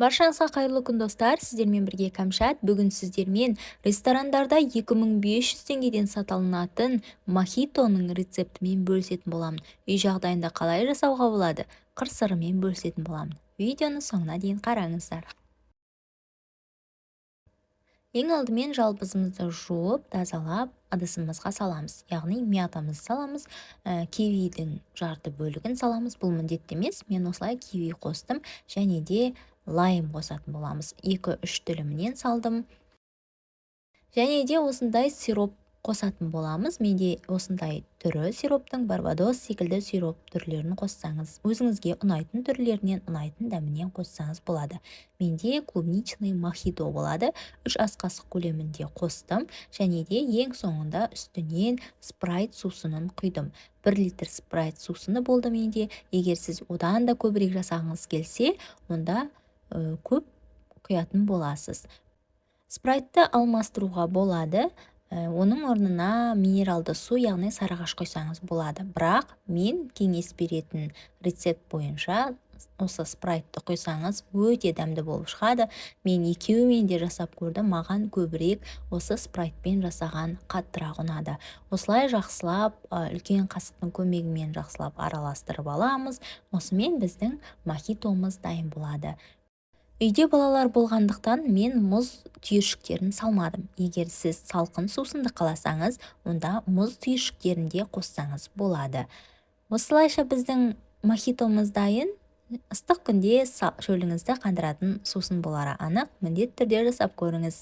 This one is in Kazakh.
Баршаңызға қайырлы күн достар, сіздермен бірге Кәмшат. Бүгін сіздермен ресторандарда 2500 теңгеден сатылынатын мохитоның рецептімен бөлісетін боламын. Үй жағдайында қалай жасауға болады? Қыр-сырымен бөлісетін боламын. Видеоны соңына дейін қараңыздар. Ең алдымен жалбызымызды жуып, тазалап, ыдысымызға саламыз. Яғни мятамызды саламыз, кивидің жарты бөлігін саламыз. Бұл міндетті емес, мен осылай киви қостым және де лайм қосатын боламыз. 2-3 тілімінен салдым. Және де осындай сироп қосатын боламыз. Менде осындай түрі сироптың барбадос секілді сироп түрлерін қоссаңыз, өзіңізге ұнайтын түрлерінен, ұнайтын дәмінен қоссаңыз болады. Менде клубничный мохито болады. 3 ас қасық көлемінде қостым, және де ең соңында үстінен спрайт сусынын құйдым. 1 литр спрайт сусыны болды менде. Егер сіз одан да көбірек жасағыңыз келсе, онда көп құятын боласыз. Спрайтты алмастыруға болады. Оның орнына минералды су, яғни сарыағаш құйсаңыз болады. Бірақ мен кеңес беретін рецепт бойынша осы спрайтты құйсаңыз өте дәмді болып шығады. Мен екеуімен де жасап көрдім, маған көбірек осы спрайтпен жасаған қаттырақ ұнады. Осылай жақсылап, үлкен қасықтың көмегімен жақсылап араластырып аламыз. Осымен біздің мохитомыз дайын болады. Үйде балалар болғандықтан мен мұз түйіршіктерін салмадым. Егер сіз салқын сусынды қаласаңыз, онда мұз түйіршіктерін де қоссаңыз болады. Осылайша біздің мохитомыз дайын. Ыстық күнде шөліңізді қандыратын сусын болары анық, міндетті түрде жасап көріңіз.